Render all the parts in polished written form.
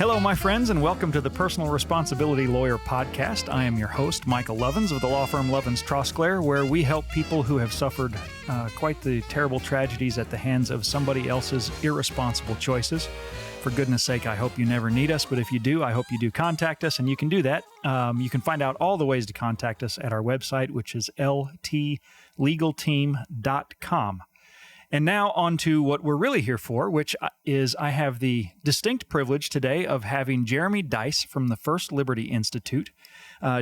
Hello, my friends, and welcome to the Personal Responsibility Lawyer Podcast. I am your host, Michael Lovins of the law firm Lovins Trosclair, where we help people who have suffered quite the terrible tragedies at the hands of somebody else's irresponsible choices. For goodness sake, I hope you never need us, but if you do, I hope you do contact us, and you can do that. You can find out all the ways to contact us at our website, which is ltlegalteam.com. And now on to what we're really here for, which is I have the distinct privilege today of having Jeremy Dys from the First Liberty Institute.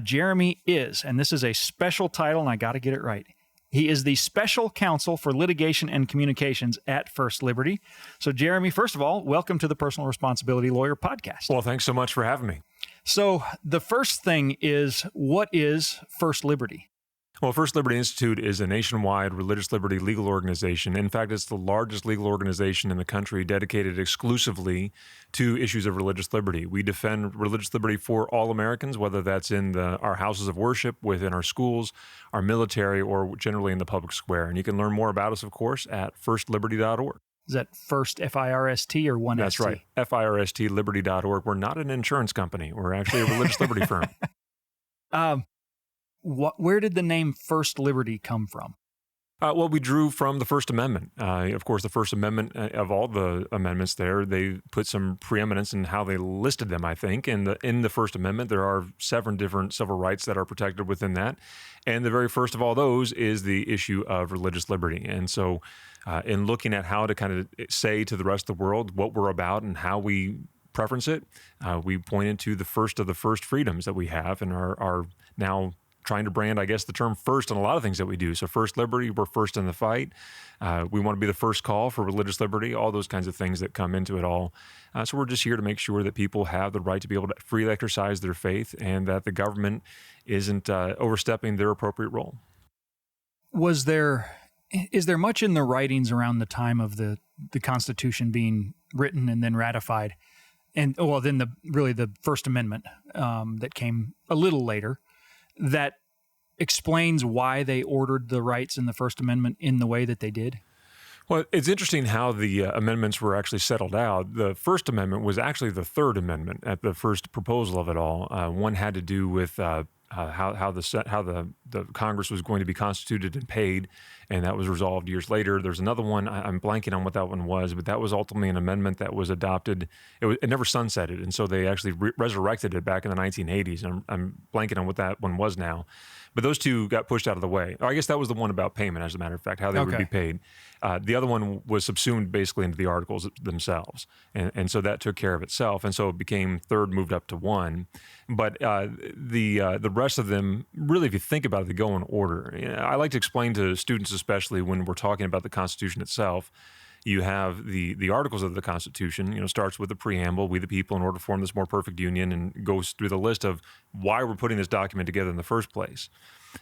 Jeremy is, and this is a special title, and I got to get it right, he is the Special Counsel for Litigation and Communications at First Liberty. So, Jeremy, first of all, welcome to the Personal Responsibility Lawyer Podcast. Well, thanks so much for having me. So, the first thing is, what is First Liberty? Well, First Liberty Institute is a nationwide religious liberty legal organization. In fact, it's the largest legal organization in the country dedicated exclusively to issues of religious liberty. We defend religious liberty for all Americans, whether that's in our houses of worship, within our schools, our military, or generally in the public square. And you can learn more about us, of course, at firstliberty.org. Is that first F-I-R-S-T or one That's S-T? right, F-I-R-S-T, liberty.org. We're not an insurance company. We're actually a religious liberty firm. Where did the name First Liberty come from? Well, we drew from the First Amendment. Of course, the First Amendment, of all the amendments there, they put some preeminence in how they listed them, I think. And in the First Amendment, there are 7 different civil rights that are protected within that. And the very first of all those is the issue of religious liberty. And so in looking at how to kind of say to the rest of the world what we're about and how we preference it, we pointed to the first of the first freedoms that we have and are now trying to brand, I guess, the term first in a lot of things that we do. So First Liberty, we're first in the fight. We want to be the first call for religious liberty, all those kinds of things that come into it all. So we're just here to make sure that people have the right to be able to freely exercise their faith and that the government isn't overstepping their appropriate role. Is there much in the writings around the time of the Constitution being written and then ratified, and then the First Amendment that came a little later, that explains why they ordered the rights in the First Amendment in the way that they did? Well, it's interesting how the amendments were actually settled out. The First Amendment was actually the Third Amendment at the first proposal of it all. One had to do with how the Congress was going to be constituted and paid, and that was resolved years later. There's another one, I'm blanking on what that one was, but that was ultimately an amendment that was adopted. It never sunsetted, and so they actually resurrected it back in the 1980s. And I'm blanking on what that one was now. But those two got pushed out of the way. I guess that was the one about payment, as a matter of fact, how they would be paid. The other one was subsumed basically into the articles themselves. And so that took care of itself. And so it became third, moved up to one. But the rest of them, really, if you think about it, they go in order. I like to explain to students, especially when we're talking about the Constitution itself, you have the articles of the Constitution, starts with the preamble, we the people in order to form this more perfect union, and goes through the list of why we're putting this document together in the first place.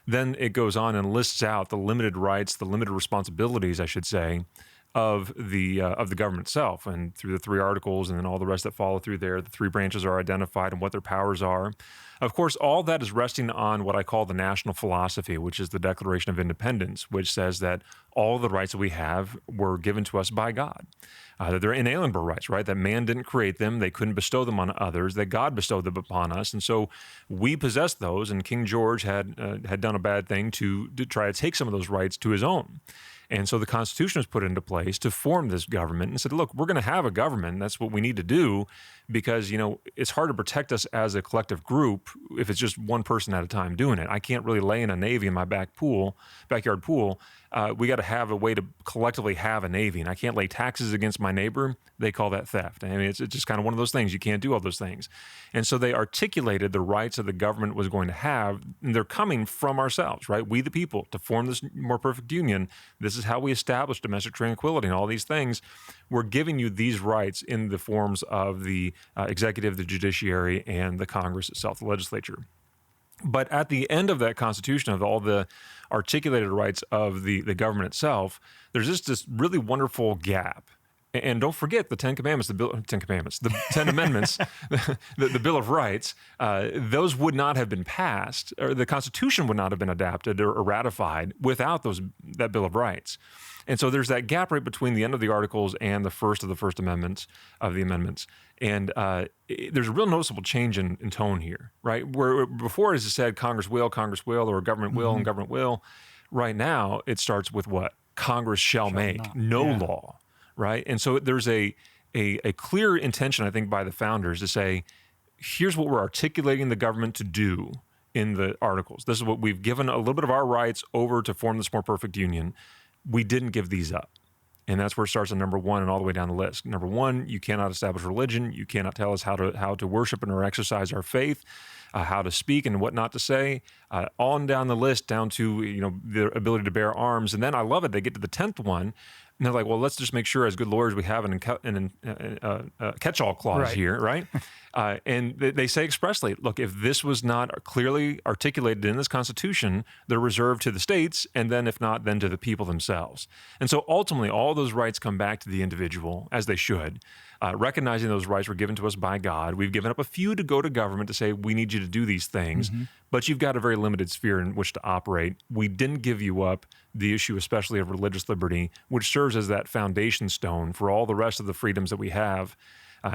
Then it goes on and lists out the limited rights, the limited responsibilities, I should say, of the government itself. And through the 3 articles and then all the rest that follow through there, the 3 branches are identified and what their powers are. Of course, all that is resting on what I call the national philosophy, which is the Declaration of Independence, which says that all the rights that we have were given to us by God. That they're inalienable rights, right? That man didn't create them, they couldn't bestow them on others, that God bestowed them upon us. And so we possess those, and King George had done a bad thing to try to take some of those rights to his own. And so the Constitution was put into place to form this government and said, look, we're going to have a government. That's what we need to do because, it's hard to protect us as a collective group if it's just one person at a time doing it. I can't really lay in a Navy in my backyard pool. We got to have a way to collectively have a Navy. And I can't lay taxes against my neighbor. They call that theft. I mean, it's just kind of one of those things. You can't do all those things. And so they articulated the rights that the government was going to have. And they're coming from ourselves, right? We the people, to form this more perfect union. This is how we establish domestic tranquility and all these things. We're giving you these rights in the forms of the executive, the judiciary, and the Congress itself, the legislature. But at the end of that Constitution, of all the articulated rights of the government itself, there's just this really wonderful gap. And don't forget the 10 Commandments, the 10 Amendments, the Bill of Rights, those would not have been passed, or the Constitution would not have been adapted or ratified without that Bill of Rights. And so there's that gap right between the end of the Articles and the first of the amendments. And there's a real noticeable change in tone here, right? Where before, as I said, Congress will, or government will, and government will. Right now, it starts with what? Congress shall make not. no law, right? And so there's a clear intention, I think, by the founders to say, here's what we're articulating the government to do in the Articles. This is what we've given a little bit of our rights over to form this more perfect union. We didn't give these up. And that's where it starts at number 1 and all the way down the list. Number 1, you cannot establish religion. You cannot tell us how to worship and or exercise our faith, how to speak and what not to say, on down the list, down to the ability to bear arms. And then I love it. They get to the 10th one, and they're like, well, let's just make sure as good lawyers we have an catch-all clause here, right? And they say expressly, look, if this was not clearly articulated in this Constitution, they're reserved to the states, and then if not, then to the people themselves. And so ultimately, all those rights come back to the individual, as they should, recognizing those rights were given to us by God. We've given up a few to go to government to say, we need you to do these things, but you've got a very limited sphere in which to operate. We didn't give you up the issue, especially of religious liberty, which serves as that foundation stone for all the rest of the freedoms that we have.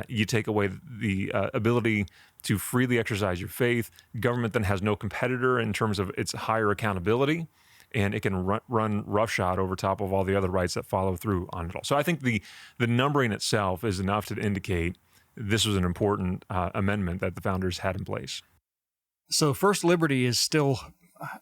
You take away the ability to freely exercise your faith. Government then has no competitor in terms of its higher accountability, and it can run roughshod over top of all the other rights that follow through on it all. So I think the numbering itself is enough to indicate this was an important amendment that the founders had in place. So First Liberty is still,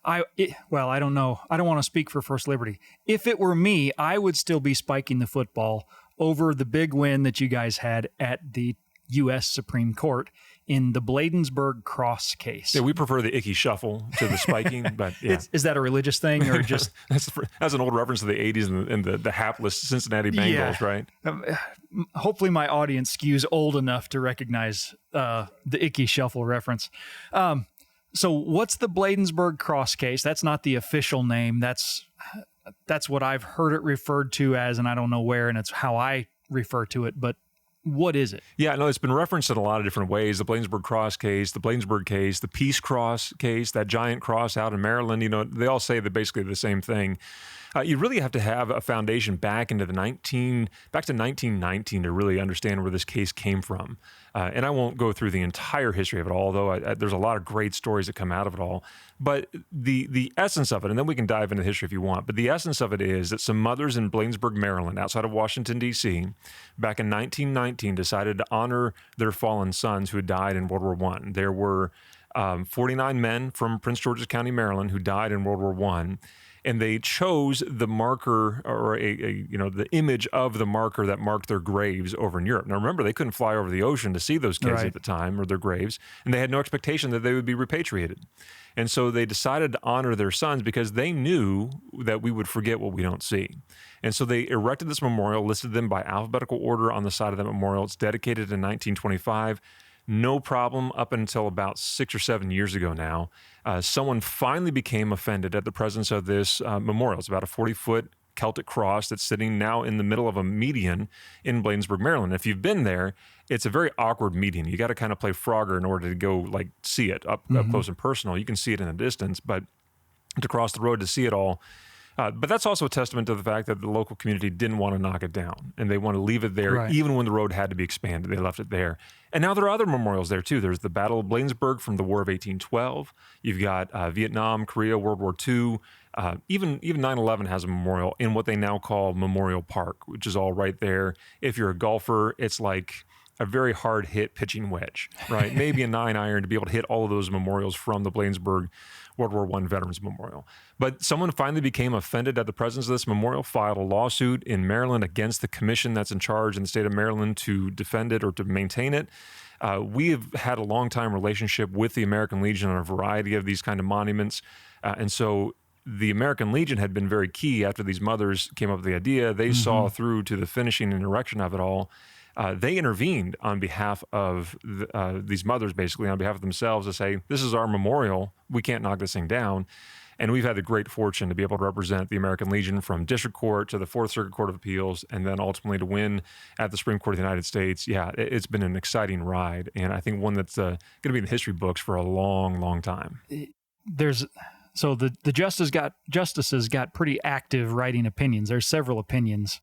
I don't know. I don't want to speak for First Liberty. If it were me, I would still be spiking the football over the big win that you guys had at the U.S. Supreme Court in the Bladensburg Cross case. Yeah, we prefer the icky shuffle to the spiking, but yeah. Is that a religious thing or just... that's an old reference to the 80s and the hapless Cincinnati Bengals, right? Hopefully my audience skews old enough to recognize the icky shuffle reference. So what's the Bladensburg Cross case? That's not the official name. That's what I've heard it referred to as, and I don't know where, and it's how I refer to it, but what is it? Yeah, no, it's been referenced in a lot of different ways. The Bladensburg Cross case, the Bladensburg case, the Peace Cross case, that giant cross out in Maryland, they all say basically the same thing. You really have to have a foundation back to 1919 to really understand where this case came from. And I won't go through the entire history of it all, although there's a lot of great stories that come out of it all. But the essence of it, and then we can dive into the history if you want, but the essence of it is that some mothers in Bladensburg, Maryland, outside of Washington, D.C., back in 1919 decided to honor their fallen sons who had died in World War I. There were 49 men from Prince George's County, Maryland, who died in World War I. And they chose the marker or the image of the marker that marked their graves over in Europe. Now, remember, they couldn't fly over the ocean to see those kids at the time or their graves, and they had no expectation that they would be repatriated. And so they decided to honor their sons because they knew that we would forget what we don't see. And so they erected this memorial, listed them by alphabetical order on the side of the memorial. It's dedicated in 1925. No problem up until about 6 or 7 years ago now. Someone finally became offended at the presence of this memorial. It's about a 40-foot Celtic cross that's sitting now in the middle of a median in Bladensburg, Maryland. If you've been there, it's a very awkward median. You got to kind of play Frogger in order to go see it up close and personal. You can see it in the distance, but to cross the road to see it all. But that's also a testament to the fact that the local community didn't want to knock it down, and they want to leave it there even when the road had to be expanded. They left it there. And now there are other memorials there, too. There's the Battle of Bladensburg from the War of 1812. You've got Vietnam, Korea, World War II. Even 9/11 has a memorial in what they now call Memorial Park, which is all right there. If you're a golfer, it's like a very hard hit pitching wedge, right? Maybe a 9-iron to be able to hit all of those memorials from the Bladensburg World War I Veterans Memorial. But someone finally became offended at the presence of this memorial, filed a lawsuit in Maryland against the commission that's in charge in the state of Maryland to defend it or to maintain it. We have had a long-time relationship with the American Legion on a variety of these kind of monuments. And so the American Legion had been very key after these mothers came up with the idea. They saw through to the finishing and erection of it all. They intervened on behalf of these mothers, basically on behalf of themselves, to say, this is our memorial. We can't knock this thing down. And we've had the great fortune to be able to represent the American Legion from District Court to the Fourth Circuit Court of Appeals, and then ultimately to win at the Supreme Court of the United States. Yeah, it's been an exciting ride, and I think one that's going to be in the history books for a long, long time. So the justices got pretty active writing opinions. There's several opinions.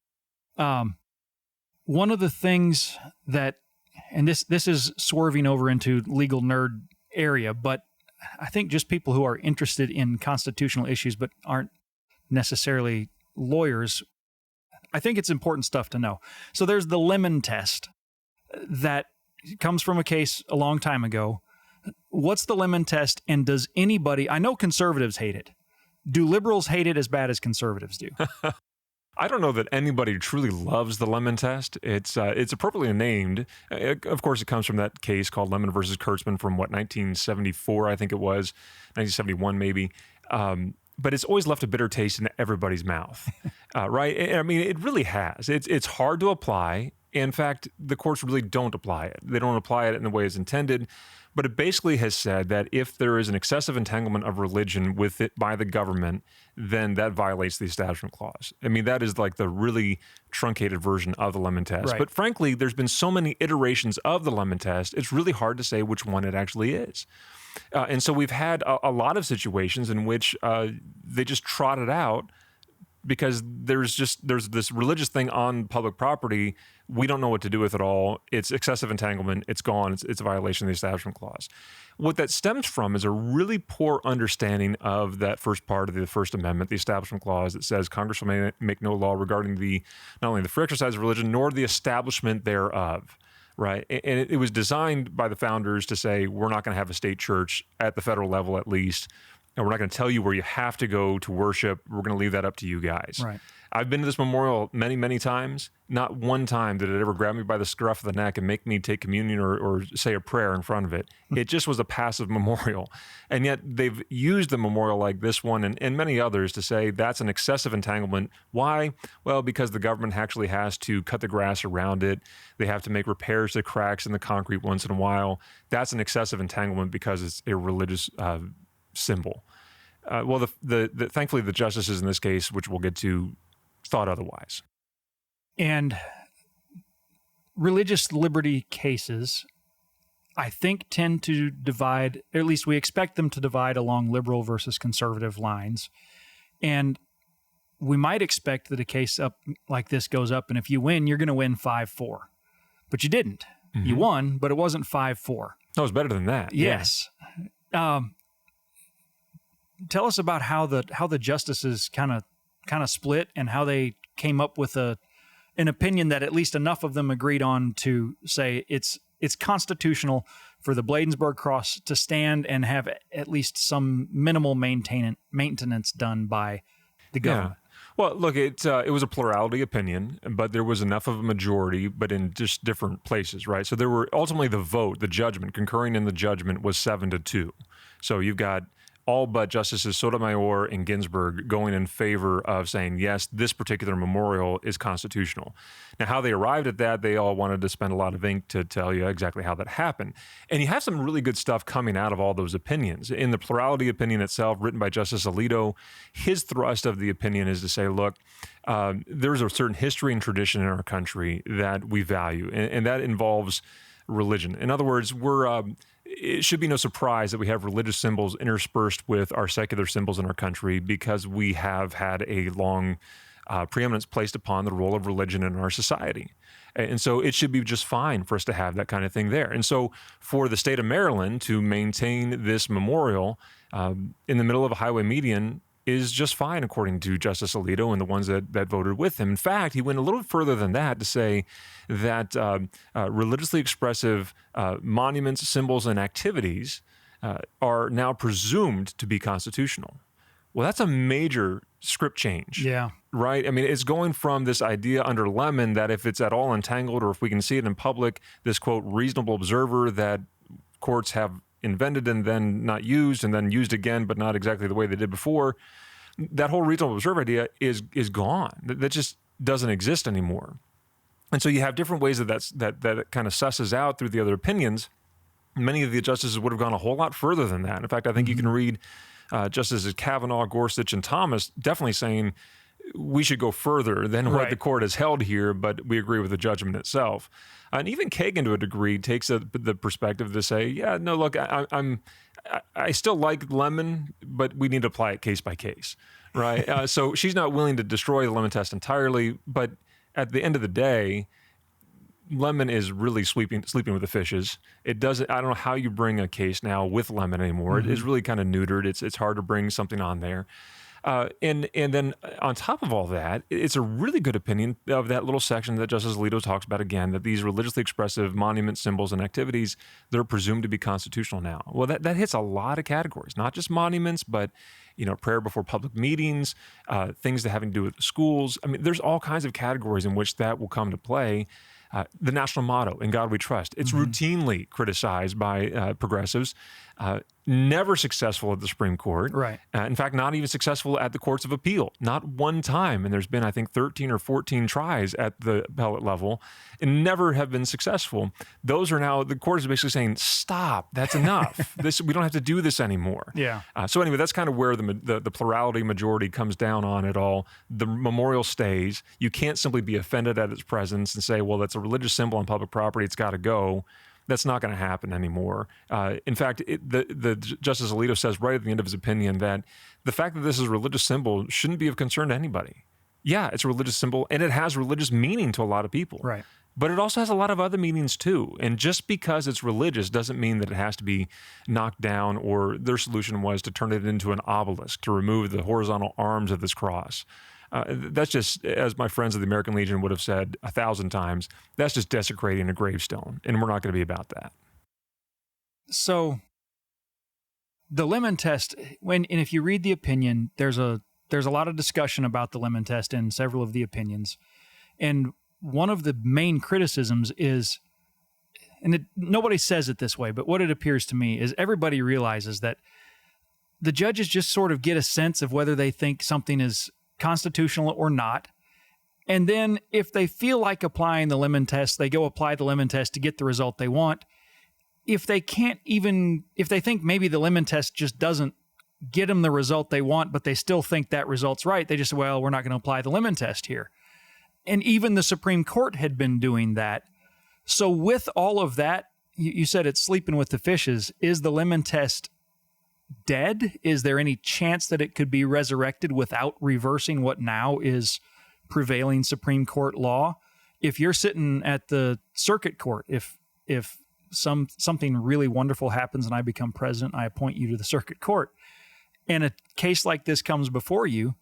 One of the things that, and this is swerving over into legal nerd area, but I think just people who are interested in constitutional issues but aren't necessarily lawyers, I think it's important stuff to know. So there's the Lemon test that comes from a case a long time ago. What's the Lemon test, and does anybody, I know conservatives hate it. Do liberals hate it as bad as conservatives do? I don't know that anybody truly loves the Lemon test. It's appropriately named. Of course, it comes from that case called Lemon versus Kurtzman from 1974, I think it was, 1971 maybe. But it's always left a bitter taste in everybody's mouth, right? I mean, it really has. It's hard to apply. In fact, the courts really don't apply it. They don't apply it in the way it's intended. But it basically has said that if there is an excessive entanglement of religion with it by the government, then that violates the Establishment Clause. I mean, that is like the really truncated version of the Lemon test. Right. But frankly, there's been so many iterations of the Lemon test, it's really hard to say which one it actually is. And so we've had a lot of situations in which they just trot it out because there's this religious thing on public property. We don't know what to do with it all. It's excessive entanglement. It's gone. It's a violation of the Establishment Clause. What that stems from is a really poor understanding of that first part of the First Amendment, the Establishment Clause, that says Congress will make no law regarding not only the free exercise of religion, nor the establishment thereof. Right. And it was designed by the founders to say, we're not going to have a state church at the federal level, at least. And we're not going to tell you where you have to go to worship. We're going to leave that up to you guys. Right. I've been to this memorial many, many times. Not one time did it ever grab me by the scruff of the neck and make me take communion or say a prayer in front of it. It just was a passive memorial. And yet they've used the memorial like this one and many others to say that's an excessive entanglement. Why? Well, because the government actually has to cut the grass around it. They have to make repairs to cracks in the concrete once in a while. That's an excessive entanglement because it's a religious symbol. Well, thankfully, the justices in this case, which we'll get to, thought otherwise. And religious liberty cases, I think, tend to divide, or at least we expect them to divide along liberal versus conservative lines. And we might expect that a case up like this goes up, and if you win, you're going to win 5-4. But you didn't. Mm-hmm. You won, but it wasn't 5-4. No, it was better than that. Yes. Yeah. Tell us about how the justices kind of split and how they came up with an opinion that at least enough of them agreed on to say it's constitutional for the Bladensburg Cross to stand and have at least some minimal maintenance done by the government. Yeah. Well, look, it was a plurality opinion, but there was enough of a majority, but in just different places, right? So there were ultimately the vote, the judgment, concurring in the judgment was 7-2. So you've got all but Justices Sotomayor and Ginsburg going in favor of saying, yes, this particular memorial is constitutional. Now, how they arrived at that, they all wanted to spend a lot of ink to tell you exactly how that happened. And you have some really good stuff coming out of all those opinions. In the plurality opinion itself, written by Justice Alito, his thrust of the opinion is to say, look, there's a certain history and tradition in our country that we value, and that involves religion. In other words, it should be no surprise that we have religious symbols interspersed with our secular symbols in our country because we have had a long preeminence placed upon the role of religion in our society. And so it should be just fine for us to have that kind of thing there. And so for the state of Maryland to maintain this memorial in the middle of a highway median is just fine, according to Justice Alito and the ones that voted with him. In fact, he went a little further than that to say that religiously expressive monuments, symbols, and activities are now presumed to be constitutional. Well, that's a major script change. Yeah. Right? I mean, it's going from this idea under Lemon that if it's at all entangled or if we can see it in public, this, quote, reasonable observer that courts have invented and then not used and then used again, but not exactly the way they did before, that whole reasonable observer idea is gone. That just doesn't exist anymore. And so you have different ways that kind of susses out through the other opinions. Many of the justices would have gone a whole lot further than that. In fact, I think you can read Justices Kavanaugh, Gorsuch, and Thomas definitely saying we should go further than what the court has held here, but we agree with the judgment itself. And even Kagan, to a degree, takes the perspective to say, yeah, no, look, I still like Lemon, but we need to apply it case by case, right? So she's not willing to destroy the Lemon test entirely, but at the end of the day, Lemon is really sleeping with the fishes. It doesn't. I don't know how you bring a case now with Lemon anymore. It is really kind of neutered. It's hard to bring something on there. And then on top of all that, it's a really good opinion of that little section that Justice Alito talks about again, that these religiously expressive monuments, symbols, and activities, they're presumed to be constitutional now. Well, that hits a lot of categories, not just monuments, but prayer before public meetings, things that having to do with schools. I mean, there's all kinds of categories in which that will come to play. The national motto, "In God We Trust," it's routinely criticized by progressives, never successful at the Supreme Court. Right. In fact, not even successful at the courts of appeal, not one time. And there's been, I think, 13 or 14 tries at the appellate level and never have been successful. Those are now, the court is basically saying, stop, that's enough. We don't have to do this anymore. Yeah. So anyway, that's kind of where the plurality majority comes down on it all. The memorial stays. You can't simply be offended at its presence and say, well, that's a religious symbol on public property, it's got to go. That's not going to happen anymore. In fact, the Justice Alito says right at the end of his opinion that the fact that this is a religious symbol shouldn't be of concern to anybody. Yeah, it's a religious symbol, and it has religious meaning to a lot of people. Right. But it also has a lot of other meanings too. And just because it's religious doesn't mean that it has to be knocked down, or their solution was to turn it into an obelisk, to remove the horizontal arms of this cross. That's just, as my friends of the American Legion would have said 1,000 times, that's just desecrating a gravestone, and we're not going to be about that. So the Lemon test, and if you read the opinion, there's a lot of discussion about the Lemon test in several of the opinions. And one of the main criticisms is, and nobody says it this way, but what it appears to me is everybody realizes that the judges just sort of get a sense of whether they think something is constitutional or not. And then if they feel like applying the Lemon test, they go apply the Lemon test to get the result they want. If they think maybe the Lemon test just doesn't get them the result they want, but they still think that result's right, they just say, well, we're not going to apply the Lemon test here. And even the Supreme Court had been doing that. So with all of that, you said it's sleeping with the fishes. Is the Lemon test dead? Is there any chance that it could be resurrected without reversing what now is prevailing Supreme Court law? If you're sitting at the circuit court, if something really wonderful happens and I become president, I appoint you to the circuit court, and a case like this comes before you,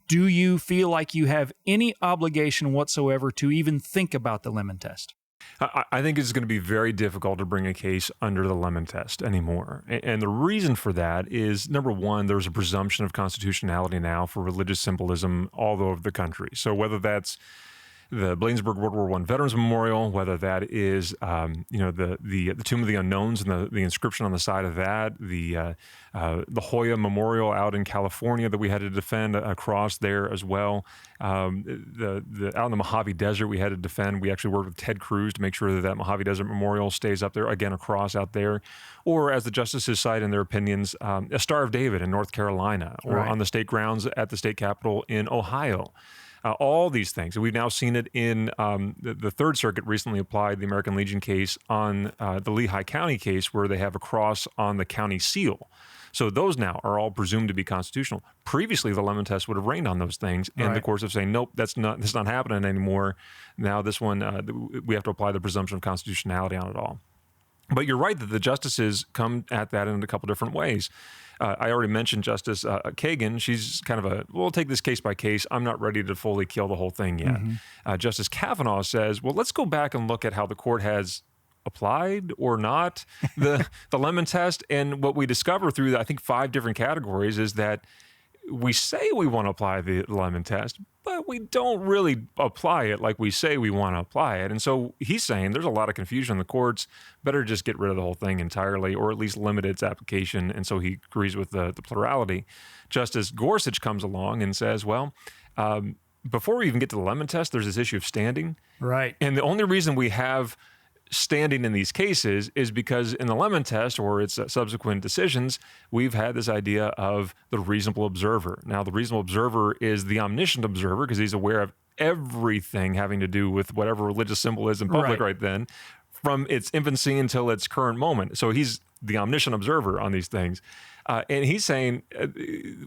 do you feel like you have any obligation whatsoever to even think about the Lemon test? I think it's going to be very difficult to bring a case under the Lemon test anymore. And the reason for that is, number one, there's a presumption of constitutionality now for religious symbolism all over the country. So whether that's the Bladensburg World War I Veterans Memorial, whether that is the Tomb of the Unknowns and the inscription on the side of that, the Hoya Memorial out in California that we had to defend a cross there as well. Out in the Mojave Desert we had to defend. We actually worked with Ted Cruz to make sure that Mojave Desert Memorial stays up there, again, a cross out there. Or as the justices cite in their opinions, a Star of David in North Carolina, or on the state grounds at the state capitol in Ohio. All these things. We've now seen it in the Third Circuit recently applied the American Legion case on the Lehigh County case, where they have a cross on the county seal. So those now are all presumed to be constitutional. Previously, the Lemon test would have rained on those things, and the courts have saying, nope, that's not happening anymore. Now this one, we have to apply the presumption of constitutionality on it all. But you're right that the justices come at that in a couple different ways. I already mentioned Justice Kagan. She's kind of we'll take this case by case. I'm not ready to fully kill the whole thing yet. Justice Kavanaugh says, well, let's go back and look at how the court has applied or not the Lemon test. And what we discover through, I think, 5 different categories is that we say we want to apply the Lemon test, but we don't really apply it like we say we want to apply it. And so he's saying there's a lot of confusion in the courts. Better just get rid of the whole thing entirely, or at least limit its application. And so he agrees with the plurality. Justice Gorsuch comes along and says, well, before we even get to the Lemon test, there's this issue of standing. Right. And the only reason we have standing in these cases is because in the Lemon Test or its subsequent decisions, we've had this idea of the reasonable observer. Now, the reasonable observer is the omniscient observer because he's aware of everything having to do with whatever religious symbol is in public right then, from its infancy until its current moment. So he's the omniscient observer on these things. And he's saying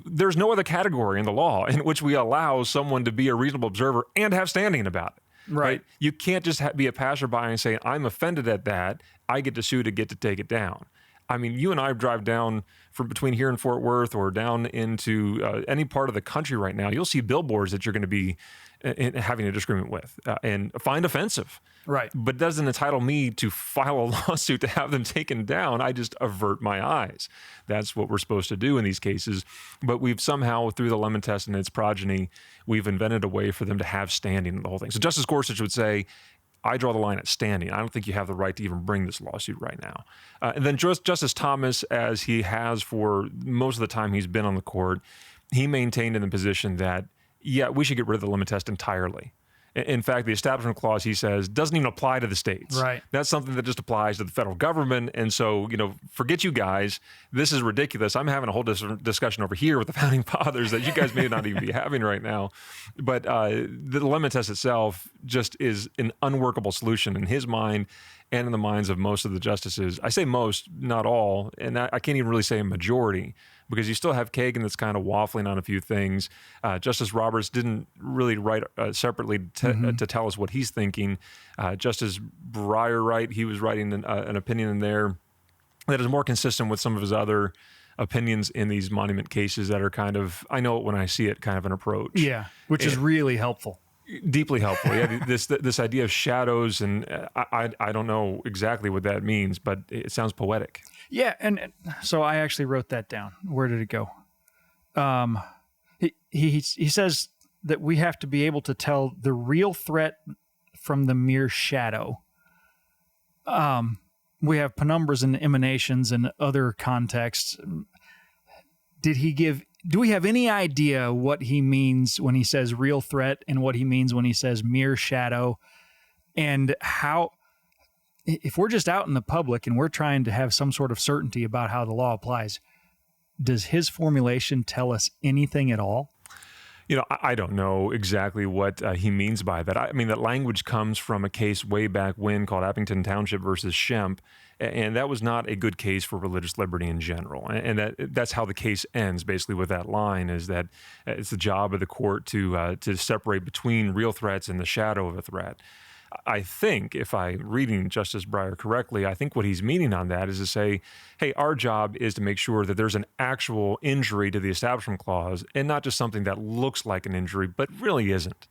there's no other category in the law in which we allow someone to be a reasonable observer and have standing about it. Right. You can't just be a passerby and say, I'm offended at that. I get to sue to get to take it down. I mean, you and I drive down from between here and Fort Worth or down into any part of the country right now. You'll see billboards that you're going to be having a disagreement with and find offensive. Right. But doesn't entitle me to file a lawsuit to have them taken down. I just avert my eyes. That's what we're supposed to do in these cases. But we've somehow, through the Lemon Test and its progeny, we've invented a way for them to have standing in the whole thing. So Justice Gorsuch would say, I draw the line at standing. I don't think you have the right to even bring this lawsuit right now. And then Justice Thomas, as he has for most of the time he's been on the court, he maintained in the position that, yeah, we should get rid of the Lemon Test entirely. In fact, the Establishment Clause, he says, doesn't even apply to the states. Right. That's something that just applies to the federal government. And so, forget you guys. This is ridiculous. I'm having a whole discussion over here with the Founding Fathers that you guys may not even be having right now. But the Lemon Test itself just is an unworkable solution in his mind and in the minds of most of the justices. I say most, not all, and I can't even really say a majority, because you still have Kagan that's kind of waffling on a few things. Justice Roberts didn't really write separately to tell us what he's thinking. Justice Breyer, he was writing an opinion in there that is more consistent with some of his other opinions in these monument cases that are kind of, I know it when I see it, kind of an approach. Yeah, which is really helpful. Deeply helpful. Yeah, this idea of shadows, and I don't know exactly what that means, but it sounds poetic. Yeah, and so I actually wrote that down. Where did it go? He says that we have to be able to tell the real threat from the mere shadow. We have penumbras and emanations and other contexts. Do we have any idea what he means when he says real threat and what he means when he says mere shadow? And how, if we're just out in the public and we're trying to have some sort of certainty about how the law applies, does his formulation tell us anything at all? I don't know exactly what he means by that. I mean, that language comes from a case way back when called Appington Township versus Shemp, and that was not a good case for religious liberty in general. And that's how the case ends, basically, with that line, is that it's the job of the court to separate between real threats and the shadow of a threat. I think, if I'm reading Justice Breyer correctly, I think what he's meaning on that is to say, hey, our job is to make sure that there's an actual injury to the Establishment Clause and not just something that looks like an injury but really isn't.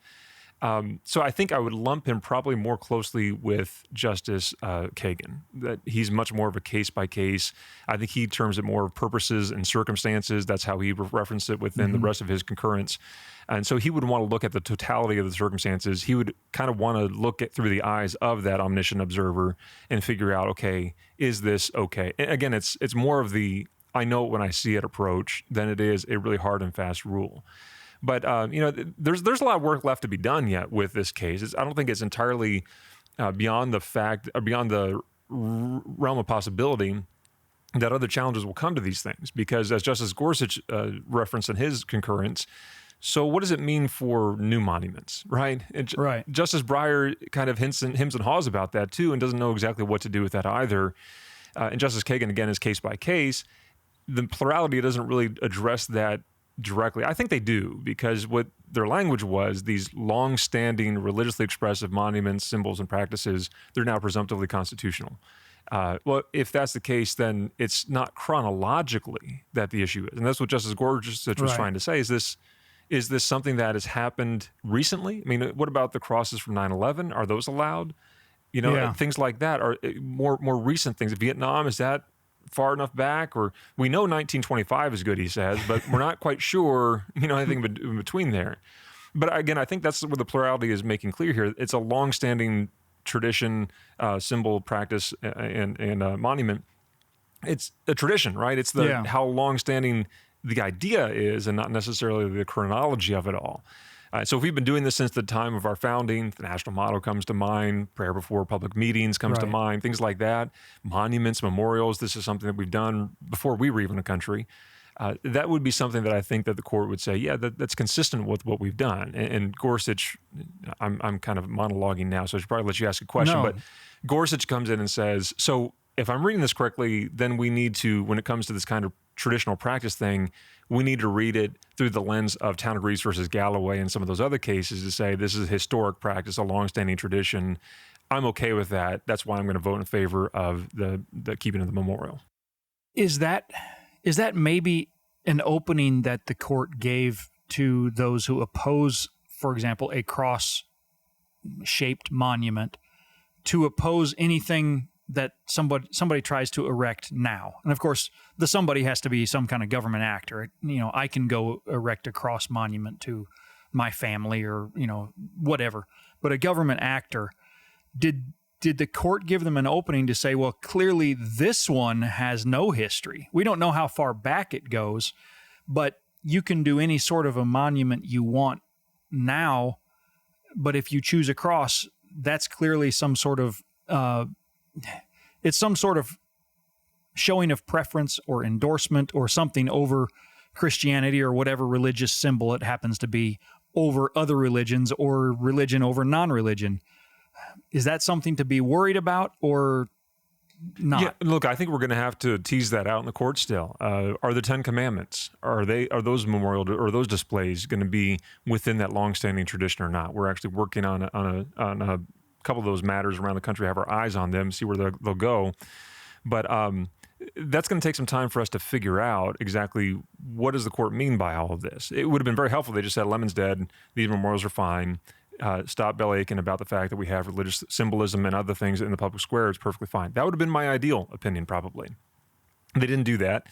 So I think I would lump him probably more closely with Justice Kagan, that he's much more of a case-by-case. I think he terms it more of purposes and circumstances. That's how he referenced it within the rest of his concurrence. And so he would want to look at the totality of the circumstances. He would kind of want to look through the eyes of that omniscient observer and figure out, okay, is this okay? And again, it's more of the I know it when I see it approach than it is a really hard and fast rule. But there's a lot of work left to be done yet with this case. I don't think it's entirely beyond the realm of possibility that other challenges will come to these things. Because as Justice Gorsuch referenced in his concurrence, so what does it mean for new monuments, right? Right. Justice Breyer kind of hims and haws about that too, and doesn't know exactly what to do with that either. And Justice Kagan, again, is case by case. The plurality doesn't really address that directly. I think they do, because what their language was, these long-standing religiously expressive monuments, symbols, and practices, they're now presumptively constitutional. Well, if that's the case, then it's not chronologically that the issue is. And that's what Justice Gorsuch was trying to say. Is this something that has happened recently? I mean, what about the crosses from 9/11? Are those allowed? Things like that are more recent things. Vietnam, is that far enough back? Or we know 1925 is good, he says, but we're not quite sure, anything in between there. But again, I think that's what the plurality is making clear here. It's a long-standing tradition, symbol, practice, and monument. It's a tradition, right? It's how long-standing the idea is and not necessarily the chronology of it all. So if we've been doing this since the time of our founding, the national motto comes to mind, prayer before public meetings comes to mind, things like that, monuments, memorials. This is something that we've done before we were even a country. That would be something that I think that the court would say, yeah, that's consistent with what we've done. And Gorsuch, I'm kind of monologuing now, so I should probably let you ask a question. No. But Gorsuch comes in and says, so if I'm reading this correctly, then we need to, when it comes to this kind of traditional practice thing, we need to read it through the lens of Town of Greece versus Galloway and some of those other cases to say this is a historic practice, a longstanding tradition. I'm okay with that. That's why I'm going to vote in favor of the keeping of the memorial. Is that maybe an opening that the court gave to those who oppose, for example, a cross-shaped monument, to oppose anything that somebody tries to erect now? And of course, the somebody has to be some kind of government actor. I can go erect a cross monument to my family or, whatever. But a government actor, did the court give them an opening to say, well, clearly this one has no history. We don't know how far back it goes, but you can do any sort of a monument you want now. But if you choose a cross, that's clearly some sort of it's some sort of showing of preference or endorsement or something over Christianity or whatever religious symbol it happens to be over other religions or religion over non-religion. Is that something to be worried about or not? Yeah, look, I think we're going to have to tease that out in the court still. Are the Ten Commandments, are those memorial or those displays going to be within that longstanding tradition or not? We're actually working on a couple of those matters around the country, have our eyes on them, see where they'll go. But that's going to take some time for us to figure out exactly what does the court mean by all of this. It would have been very helpful if they just said, Lemon's dead, these memorials are fine, stop bellyaching about the fact that we have religious symbolism and other things in the public square. It's perfectly fine. That would have been my ideal opinion, probably. They didn't do that.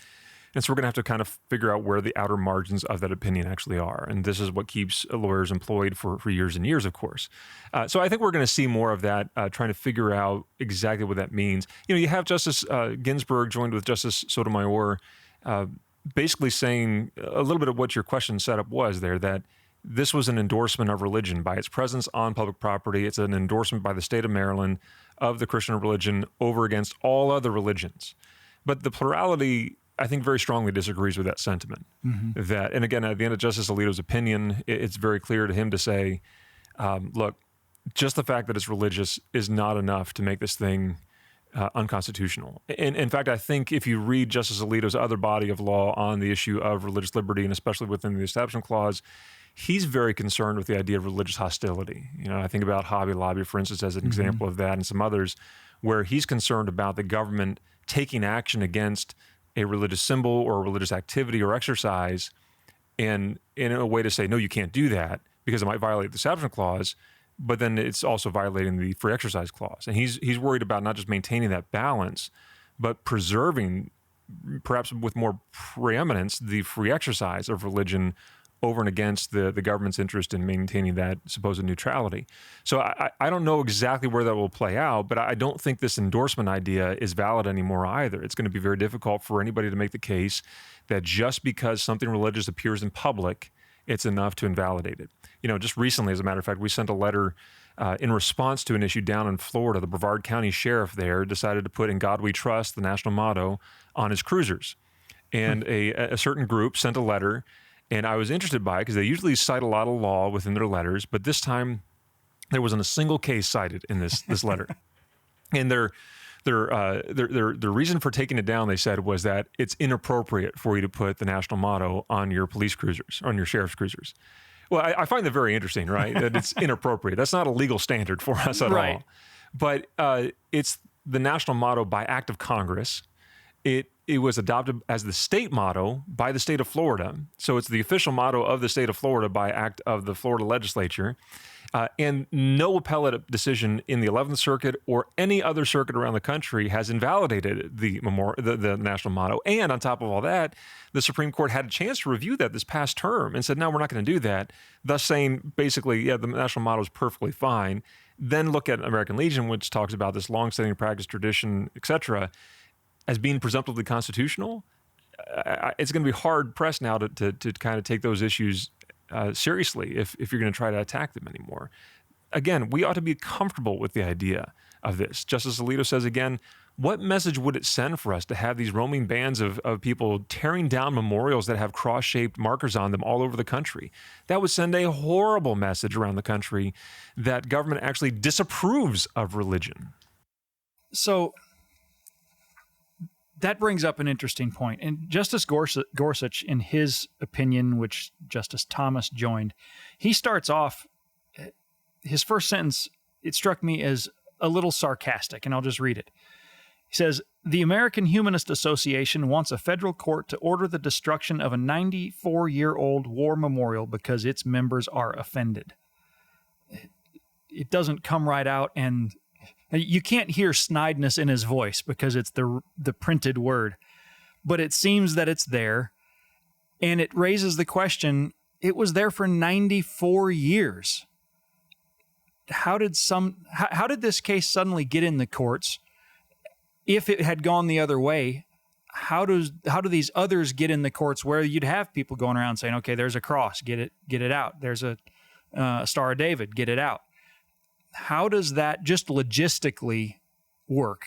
And so we're going to have to kind of figure out where the outer margins of that opinion actually are. And this is what keeps lawyers employed for years and years, of course. So I think we're going to see more of that, trying to figure out exactly what that means. You have Justice Ginsburg joined with Justice Sotomayor, basically saying a little bit of what your question setup was there, that this was an endorsement of religion by its presence on public property. It's an endorsement by the state of Maryland of the Christian religion over against all other religions. But the plurality, I think, very strongly disagrees with that sentiment. Mm-hmm. That, and again, at the end of Justice Alito's opinion, it's very clear to him to say, look, just the fact that it's religious is not enough to make this thing unconstitutional. And in fact, I think if you read Justice Alito's other body of law on the issue of religious liberty, and especially within the Establishment Clause, he's very concerned with the idea of religious hostility. I think about Hobby Lobby, for instance, as an example of that, and some others, where he's concerned about the government taking action against a religious symbol or a religious activity or exercise, and in a way to say, no, you can't do that because it might violate the Establishment Clause, but then it's also violating the Free Exercise Clause. And he's worried about not just maintaining that balance, but preserving, perhaps with more preeminence, the free exercise of religion over and against the government's interest in maintaining that supposed neutrality. So I don't know exactly where that will play out, but I don't think this endorsement idea is valid anymore either. It's going to be very difficult for anybody to make the case that just because something religious appears in public, it's enough to invalidate it. Just recently, as a matter of fact, we sent a letter in response to an issue down in Florida. The Brevard County Sheriff there decided to put "In God We Trust," the national motto, on his cruisers. And a certain group sent a letter. And I was interested by it because they usually cite a lot of law within their letters, but this time there wasn't a single case cited in this letter. And their reason for taking it down, they said, was that it's inappropriate for you to put the national motto on your police cruisers, on your sheriff's cruisers. Well, I find that very interesting, right? That it's inappropriate. That's not a legal standard for us at all. But it's the national motto by act of Congress. It was adopted as the state motto by the state of Florida. So it's the official motto of the state of Florida by act of the Florida legislature. And no appellate decision in the 11th Circuit or any other circuit around the country has invalidated the national motto. And on top of all that, the Supreme Court had a chance to review that this past term and said, no, we're not going to do that, thus saying basically, yeah, the national motto is perfectly fine. Then look at American Legion, which talks about this long-standing practice, tradition, et cetera, as being presumptively constitutional. It's going to be hard pressed now to kind of take those issues seriously if you're going to try to attack them anymore. Again, we ought to be comfortable with the idea of this. Justice Alito says again, what message would it send for us to have these roaming bands of people tearing down memorials that have cross-shaped markers on them all over the country? That would send a horrible message around the country that government actually disapproves of religion. So that brings up an interesting point. And Justice Gorsuch, in his opinion, which Justice Thomas joined, he starts off, his first sentence, it struck me as a little sarcastic, and I'll just read it. He says, "The American Humanist Association wants a federal court to order the destruction of a 94-year-old war memorial because its members are offended." It doesn't come right out, and you can't hear snideness in his voice because it's the printed word, but it seems that it's there, and it raises the question, it was there for 94 years. How did this case suddenly get in the courts? If it had gone the other way, how do these others get in the courts where you'd have people going around saying, okay, there's a cross, get it out. There's a Star of David, get it out. How does that just logistically work?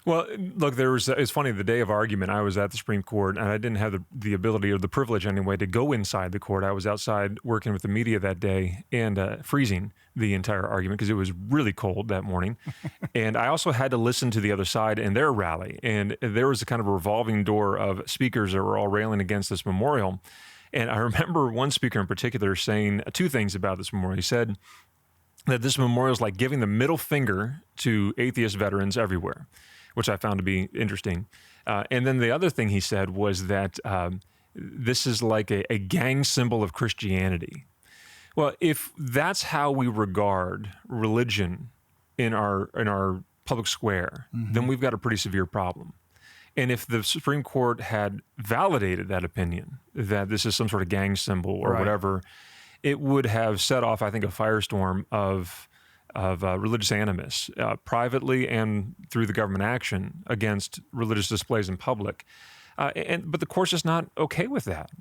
Well, look, it's funny, the day of argument, I was at the Supreme Court, and I didn't have the ability or the privilege anyway to go inside the court. I was outside working with the media that day and freezing the entire argument because it was really cold that morning. And I also had to listen to the other side in their rally. And there was a kind of a revolving door of speakers that were all railing against this memorial. And I remember one speaker in particular saying two things about this memorial. He said that this memorial is like giving the middle finger to atheist veterans everywhere, which I found to be interesting. And then the other thing he said was that this is like a gang symbol of Christianity. Well, if that's how we regard religion in our public square, then we've got a pretty severe problem. And if the Supreme Court had validated that opinion, that this is some sort of gang symbol or whatever, it would have set off, I think, a firestorm of religious animus, privately and through the government action against religious displays in public. But the court's just not okay with that.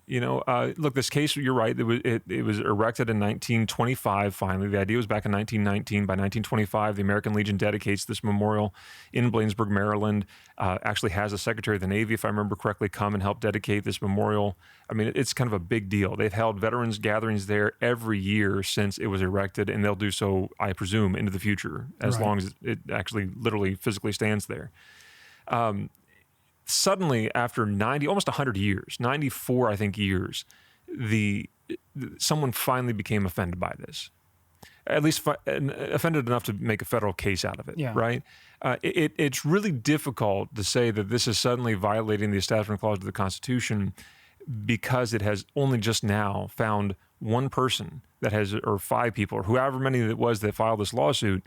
Look, this case, you're right, it was erected in 1925, finally. The idea was back in 1919. By 1925, the American Legion dedicates this memorial in Bladensburg, Maryland, actually has a Secretary of the Navy, if I remember correctly, come and help dedicate this memorial. I mean, it's kind of a big deal. They've held veterans gatherings there every year since it was erected, and they'll do so, I presume, into the future, as long as it actually literally physically stands there. Suddenly, after almost 100 years, 94, I think, years, someone finally became offended by this. At least offended enough to make a federal case out of it, right? It's really difficult to say that this is suddenly violating the Establishment Clause of the Constitution because it has only just now found one person or five people, or however many it was that filed this lawsuit,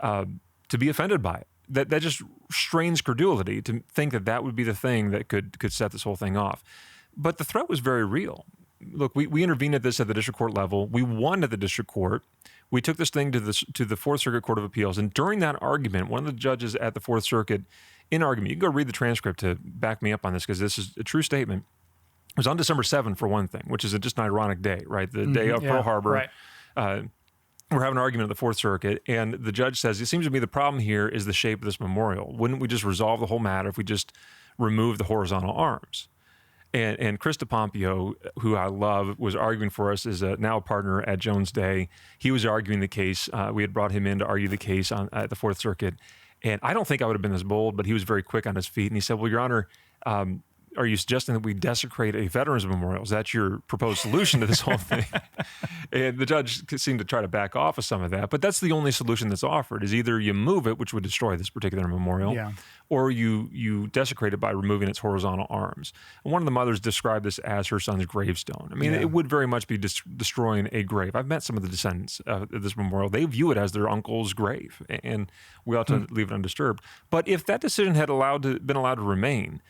to be offended by it. That just strains credulity to think that would be the thing that could set this whole thing off. But the threat was very real. Look, we intervened at this at the district court level. We won at the district court. We took this thing to the Fourth Circuit Court of Appeals. And during that argument, one of the judges at the Fourth Circuit, in argument, you can go read the transcript to back me up on this because this is a true statement. It was on December 7th, for one thing, which is just an ironic day, right? The day of Pearl Harbor. Right. We're having an argument at the Fourth Circuit, and the judge says, it seems to me the problem here is the shape of this memorial. Wouldn't we just resolve the whole matter if we just remove the horizontal arms? And Chris DePompio, who I love, was arguing for us, is now a partner at Jones Day. He was arguing the case. We had brought him in to argue the case at the Fourth Circuit. And I don't think I would have been this bold, but he was very quick on his feet. And he said, well, Your Honor, are you suggesting that we desecrate a veterans memorial? Is that your proposed solution to this whole thing? And the judge seemed to try to back off of some of that. But that's the only solution that's offered, is either you move it, which would destroy this particular memorial, or you desecrate it by removing its horizontal arms. And one of the mothers described this as her son's gravestone. I mean, it would very much be destroying a grave. I've met some of the descendants of this memorial. They view it as their uncle's grave, and we ought to leave it undisturbed. But if that decision had been allowed to remain,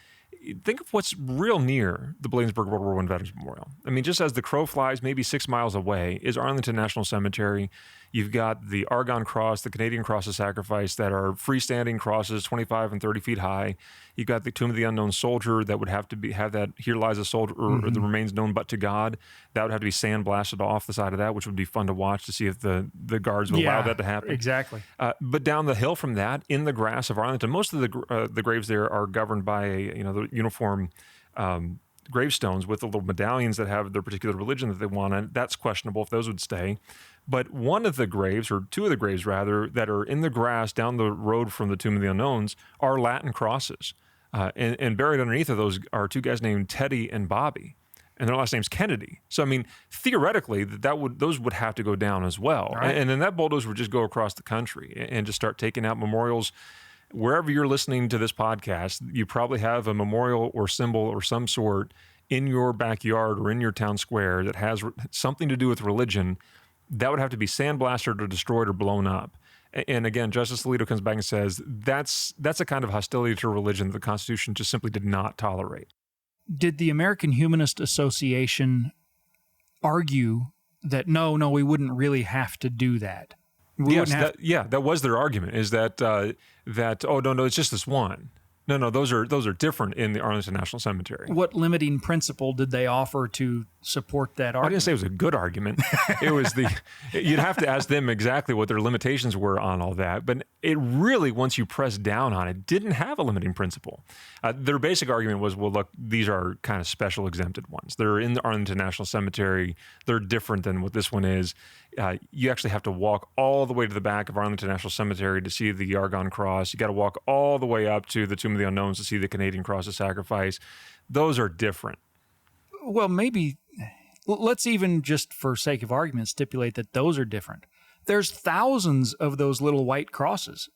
think of what's real near the Bladensburg World War I Veterans Memorial. I mean, just as the crow flies, maybe 6 miles away is Arlington National Cemetery. You've got the Argonne Cross, the Canadian Cross of Sacrifice that are freestanding crosses, 25 and 30 feet high. You've got the Tomb of the Unknown Soldier that would have to have that "Here lies a soldier," or "The remains known but to God." That would have to be sandblasted off the side of that, which would be fun to watch to see if the guards would allow that to happen. Exactly. But down the hill from that, in the grass of Arlington, most of the graves there are governed by the uniform gravestones with the little medallions that have their particular religion that they want, and that's questionable if those would stay. But one of the graves, or two of the graves rather, that are in the grass down the road from the Tomb of the Unknowns are Latin crosses. And buried underneath of those are two guys named Teddy and Bobby, and their last name's Kennedy. So, I mean, theoretically, those would have to go down as well. Right. And then that bulldozer would just go across the country and just start taking out memorials. Wherever you're listening to this podcast, you probably have a memorial or symbol or some sort in your backyard or in your town square that has something to do with religion. That would have to be sandblasted or destroyed or blown up. And again, Justice Alito comes back and says that's a kind of hostility to religion that the Constitution just simply did not tolerate. Did the American Humanist Association argue that no, we wouldn't really have to do that? That was their argument. Is that oh no, it's just this one. No, those are different in the Arlington National Cemetery. What limiting principle did they offer to support that argument? I didn't say it was a good argument. It was you'd have to ask them exactly what their limitations were on all that. But it really, once you press down on it, didn't have a limiting principle. Their basic argument was, well, look, these are kind of special exempted ones. They're in the Arlington National Cemetery. They're different than what this one is. You actually have to walk all the way to the back of Arlington National Cemetery to see the Argonne Cross. You got to walk all the way up to the Tomb of the Unknowns to see the Canadian Cross of Sacrifice. Those are different. Well, maybe let's even, just for sake of argument, stipulate that those are different. There's thousands of those little white crosses.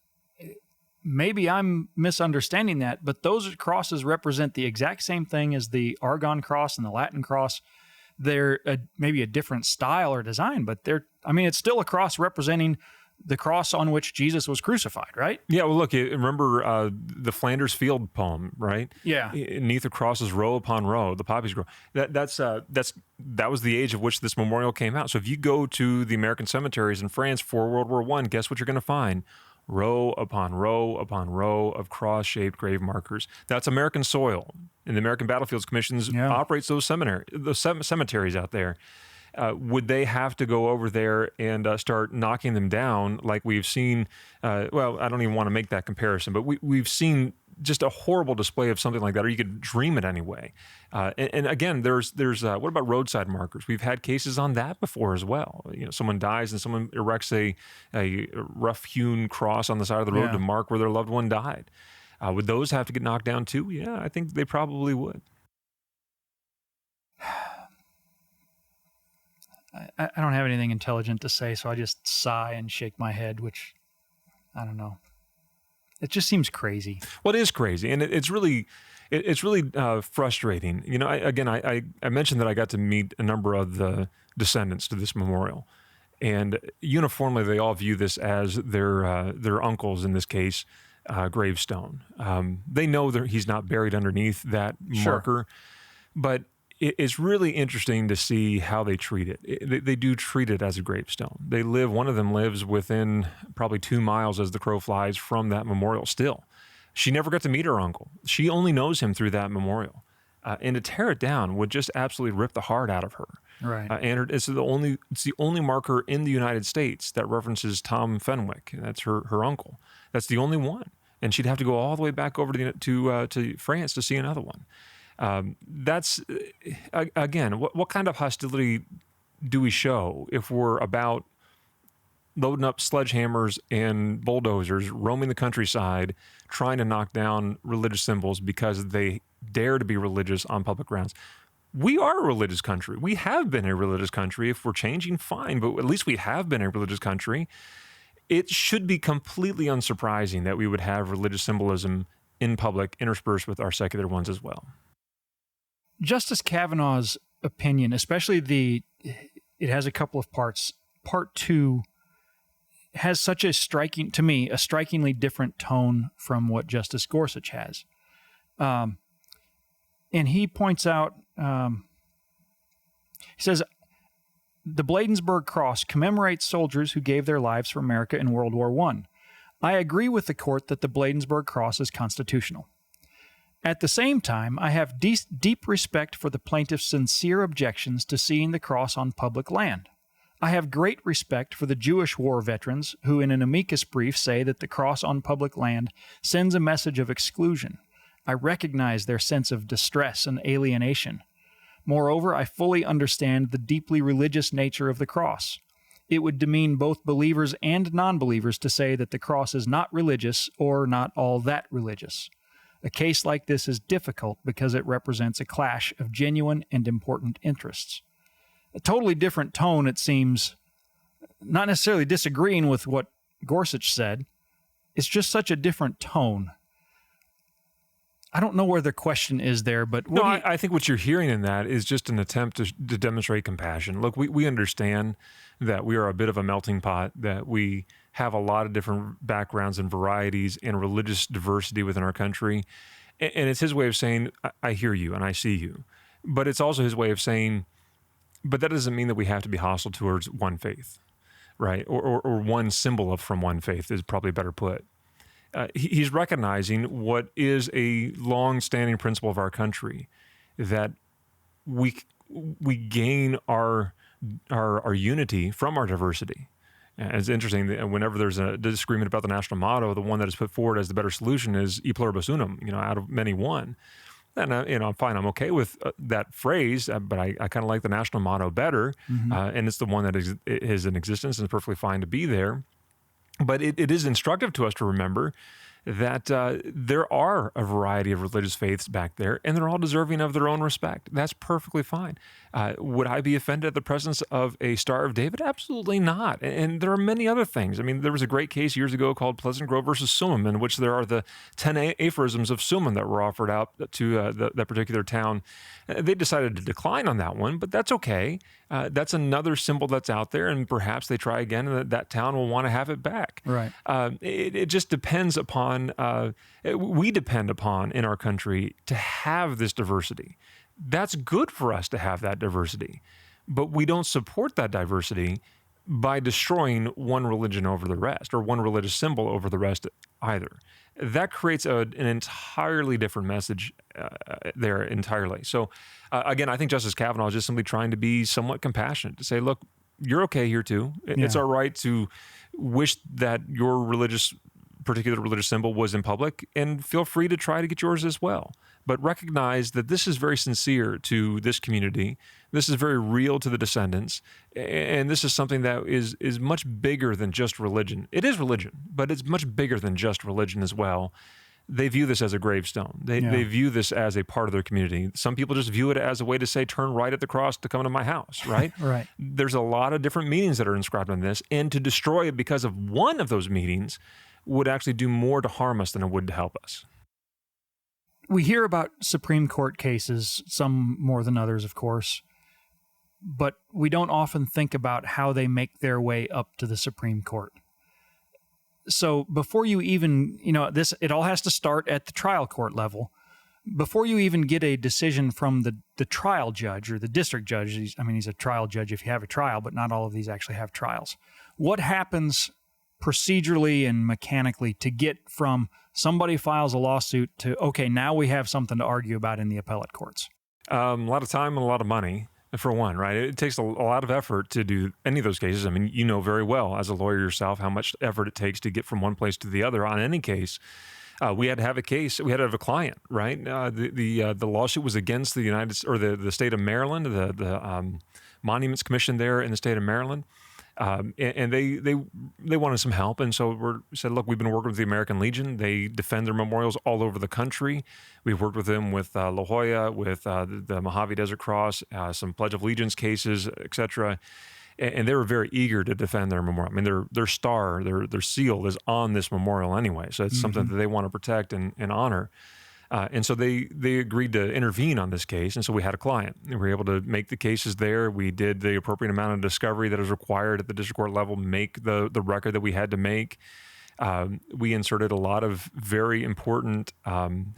Maybe I'm misunderstanding that, but those crosses represent the exact same thing as the Argonne Cross and the Latin Cross. They're maybe a different style or design, but it's still a cross representing the cross on which Jesus was crucified, right? Yeah, well, look, remember the Flanders Field poem, right? Yeah. "Neath the crosses, row upon row, the poppies grow." That was the age of which this memorial came out. So if you go to the American cemeteries in France for World War I, guess what you're going to find? Row upon row upon row of cross-shaped grave markers. That's American soil. And the American Battlefields Commissions operates those cemeteries out there. Would they have to go over there and start knocking them down like we've seen? Well, I don't even want to make that comparison, but we've seen just a horrible display of something like that, or you could dream it anyway. And again, there's what about roadside markers? We've had cases on that before as well. Someone dies and someone erects a rough-hewn cross on the side of the road to mark where their loved one died. Would those have to get knocked down too? Yeah, I think they probably would. I don't have anything intelligent to say, so I just sigh and shake my head, which, I don't know. It just seems crazy. Well, it is crazy, and it's really frustrating. I mentioned that I got to meet a number of the descendants to this memorial, and uniformly they all view this as their uncle's, in this case, gravestone. They know that he's not buried underneath that marker, but it's really interesting to see how they treat it. They do treat it as a gravestone. One of them lives within probably 2 miles as the crow flies from that memorial still. She never got to meet her uncle. She only knows him through that memorial. And to tear it down would just absolutely rip the heart out of her. Right. And it's the only marker in the United States that references Tom Fenwick. That's her uncle. That's the only one. And she'd have to go all the way back over to France to see another one. That's, again, what kind of hostility do we show if we're about loading up sledgehammers and bulldozers, roaming the countryside, trying to knock down religious symbols because they dare to be religious on public grounds? We are a religious country. We have been a religious country. If we're changing, fine, but at least we have been a religious country. It should be completely unsurprising that we would have religious symbolism in public interspersed with our secular ones as well. Justice Kavanaugh's opinion, especially it has a couple of parts. Part 2 has such a strikingly different tone from what Justice Gorsuch has. and he points out, he says, the Bladensburg Cross commemorates soldiers who gave their lives for America in World War I. I agree with the court that the Bladensburg Cross is constitutional. At the same time, I have deep respect for the plaintiff's sincere objections to seeing the cross on public land. I have great respect for the Jewish war veterans who in an amicus brief say that the cross on public land sends a message of exclusion. I recognize their sense of distress and alienation. Moreover, I fully understand the deeply religious nature of the cross. It would demean both believers and non-believers to say that the cross is not religious or not all that religious. A case like this is difficult because it represents a clash of genuine and important interests. A totally different tone, it seems, not necessarily disagreeing with what Gorsuch said. It's just such a different tone. I don't know where the question is there, but... I think what you're hearing in that is just an attempt to demonstrate compassion. Look, we understand that we are a bit of a melting pot, that we have a lot of different backgrounds and varieties and religious diversity within our country. And it's his way of saying, I hear you and I see you. But it's also his way of saying, but that doesn't mean that we have to be hostile towards one faith, right? Or one symbol from one faith is probably better put. He's recognizing what is a long-standing principle of our country, that we gain our unity from our diversity. And it's interesting that whenever there's a disagreement about the national motto, the one that is put forward as the better solution is "E pluribus unum," out of many one. And I'm fine. I'm okay with that phrase, but I kind of like the national motto better, and it's the one that is in existence and is perfectly fine to be there. But it is instructive to us to remember that there are a variety of religious faiths back there, and they're all deserving of their own respect. That's perfectly fine. Would I be offended at the presence of a Star of David? Absolutely not. And there are many other things. I mean, there was a great case years ago called Pleasant Grove versus Summum, in which there are the 10 aphorisms of Summum that were offered out to that particular town. They decided to decline on that one, but that's okay. That's another symbol that's out there, and perhaps they try again, and that town will want to have it back. Right. It just depends upon, we depend upon in our country to have this diversity. That's good for us to have that diversity, but we don't support that diversity by destroying one religion over the rest, or one religious symbol over the rest either. That creates an entirely different message there entirely. So again, I think Justice Kavanaugh is just simply trying to be somewhat compassionate, to say, look, you're okay here too. It's our right to wish that your particular religious symbol was in public, and feel free to try to get yours as well. But recognize that this is very sincere to this community. This is very real to the descendants. And this is something that is much bigger than just religion. It is religion, but it's much bigger than just religion as well. They view this as a gravestone. They view this as a part of their community. Some people just view it as a way to say, turn right at the cross to come to my house, right? Right. There's a lot of different meanings that are inscribed on this, and to destroy it because of one of those meanings would actually do more to harm us than it would to help us. We hear about Supreme Court cases, some more than others, of course, but we don't often think about how they make their way up to the Supreme Court. So before you even, it all has to start at the trial court level. Before you even get a decision from the trial judge or the district judge, he's a trial judge if you have a trial, but not all of these actually have trials. What happens procedurally and mechanically to get from somebody files a lawsuit to, okay, now we have something to argue about in the appellate courts? A lot of time and a lot of money, for one, right? It takes a lot of effort to do any of those cases. I mean, you know very well as a lawyer yourself how much effort it takes to get from one place to the other on any case. We had to have a case. We had to have a client, right? The lawsuit was against the state of Maryland, the Monuments Commission there in the state of Maryland. And they wanted some help, and so we said, look, we've been working with the American Legion. They defend their memorials all over the country. We've worked with them with La Jolla, with the Mojave Desert Cross, some Pledge of Allegiance cases, etc. And they were very eager to defend their memorial. I mean, their star, their seal is on this memorial anyway, so it's something that they want to protect and honor. And so they agreed to intervene on this case, and so we had a client. We were able to make the cases there. We did the appropriate amount of discovery that is required at the district court level, make the record that we had to make. We inserted a lot of very important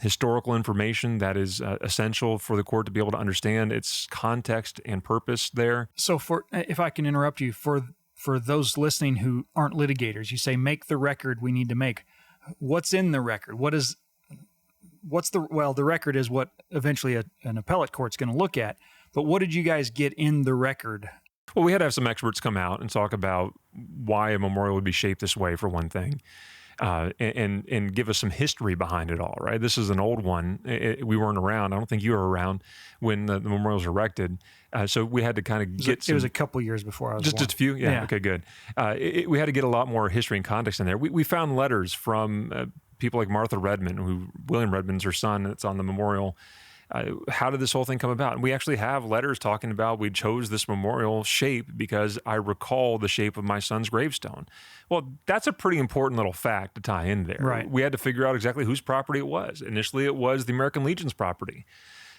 historical information that is essential for the court to be able to understand its context and purpose there. So if I can interrupt you, for those listening who aren't litigators, you say make the record we need to make. What's in the record? The record is what eventually an appellate court's going to look at. But what did you guys get in the record? Well, we had to have some experts come out and talk about why a memorial would be shaped this way, for one thing, and give us some history behind it all, right? This is an old one. We weren't around. I don't think you were around when the memorial was erected. So we had to kind of get It was a couple years before I was born. Just a few? Yeah. Okay, good. We had to get a lot more history and context in there. We found letters from people like Martha Redmond, William Redmond's her son, that's on the memorial. How did this whole thing come about? And we actually have letters talking about we chose this memorial shape because I recall the shape of my son's gravestone. Well, that's a pretty important little fact to tie in there. Right. We had to figure out exactly whose property it was. Initially, it was the American Legion's property.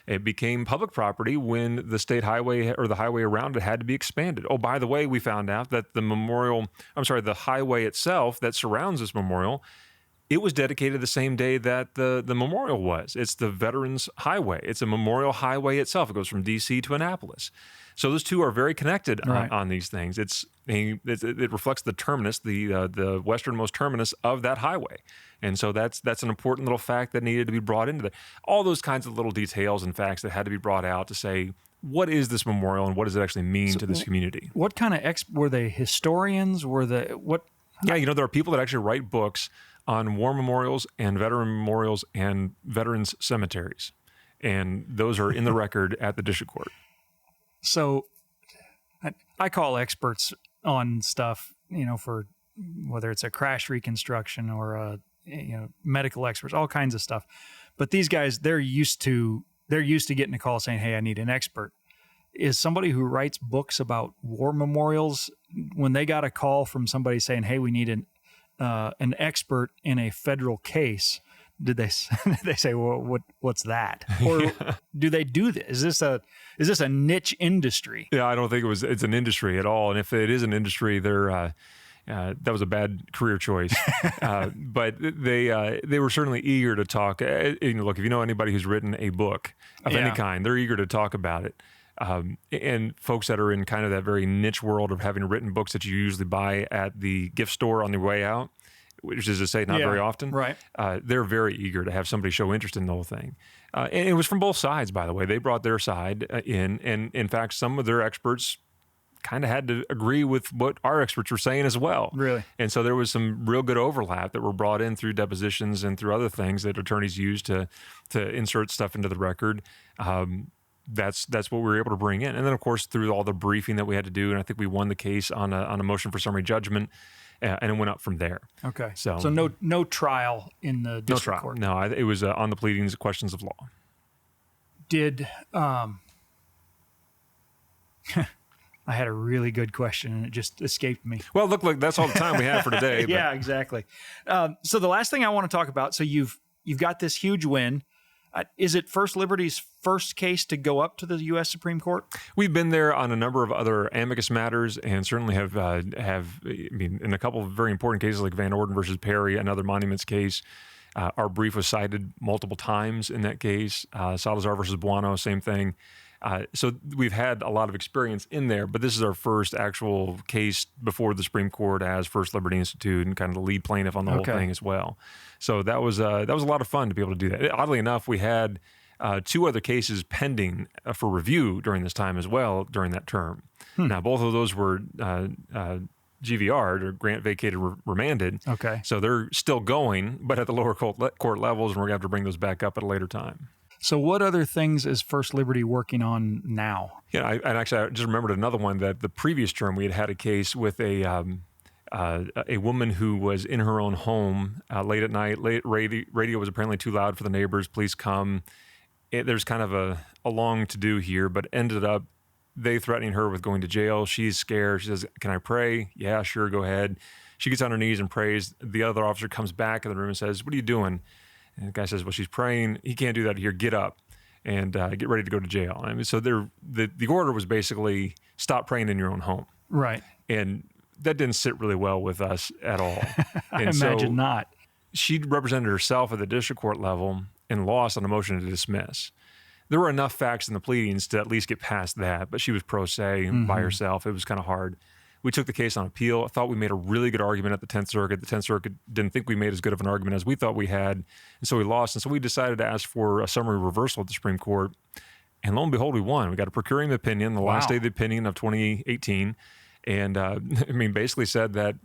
It became public property when the state highway or the highway around it had to be expanded. Oh, by the way, we found out that the highway itself that surrounds this memorial, it was dedicated the same day that the memorial was. It's the Veterans Highway. It's a memorial highway itself. It goes from D.C. to Annapolis. So those two are very connected on these things. It reflects the terminus, the westernmost terminus of that highway. And so that's an important little fact that needed to be brought into there. All those kinds of little details and facts that had to be brought out to say, what is this memorial and what does it actually mean to this community? What kind of were they historians? Yeah, there are people that actually write books on war memorials and veteran memorials and veterans cemeteries. And those are in the record at the district court. So I call experts on stuff, for whether it's a crash reconstruction or medical experts, all kinds of stuff. But these guys, they're used to getting a call saying, hey, I need an expert. Is somebody who writes books about war memorials, when they got a call from somebody saying, hey, we need an expert in a federal case, did they say, well, what's that? Or do they do this? Is this a niche industry? Yeah, I don't think it's an industry at all. And if it is an industry, that was a bad career choice. But they were certainly eager to talk. Look, if you know anybody who's written a book of any kind, they're eager to talk about it. And folks that are in kind of that very niche world of having written books that you usually buy at the gift store on the way out, which is to say not very often, right? They're very eager to have somebody show interest in the whole thing. And it was from both sides, by the way. They brought their side in. And in fact, some of their experts kind of had to agree with what our experts were saying as well. Really? And so there was some real good overlap that were brought in through depositions and through other things that attorneys used to insert stuff into the record. That's what we were able to bring in. And then, of course, through all the briefing that we had to do, and I think we won the case on a motion for summary judgment, and it went up from there. Okay. So no trial in the district court? No, it was on the pleadings, questions of law. Did I had a really good question, and it just escaped me. Well, look, that's all the time we have for today. Yeah, exactly. So the last thing I want to talk about, so you've got this huge win. Is it First Liberty's first case to go up to the U.S. Supreme Court? We've been there on a number of other amicus matters, and certainly have in a couple of very important cases like Van Orden versus Perry, another monuments case. Our brief was cited multiple times in that case. Salazar versus Buono, same thing. So we've had a lot of experience in there, but this is our first actual case before the Supreme Court as First Liberty Institute and kind of the lead plaintiff on the whole thing as well. So that was a lot of fun to be able to do that. Oddly enough, we had two other cases pending for review during this time as well during that term. Now, both of those were GVR'd, or grant vacated remanded. Okay. So they're still going, but at the lower court levels, and we're going to have to bring those back up at a later time. So what other things is First Liberty working on now? Yeah, and actually, I just remembered another one that the previous term we had a case with a woman who was in her own home late at night. Radio was apparently too loud for the neighbors. Please come. There's kind of a long to-do here, but ended up they threatening her with going to jail. She's scared. She says, "Can I pray?" "Yeah, sure, go ahead." She gets on her knees and prays. The other officer comes back in the room and says, "What are you doing?" And the guy says, "Well, she's praying." "He can't do that here. Get up and get ready to go to jail." I mean, so the order was basically stop praying in your own home. Right. And that didn't sit really well with us at all. I imagine not. She represented herself at the district court level and lost on a motion to dismiss. There were enough facts in the pleadings to at least get past that, but she was pro se by herself. It was kind of hard. We took the case on appeal. I thought we made a really good argument at the 10th Circuit. The 10th Circuit didn't think we made as good of an argument as we thought we had, and so we lost. And so we decided to ask for a summary reversal at the Supreme Court. And lo and behold, we won. We got a per curiam opinion, the last day of the opinion of 2018. And basically said that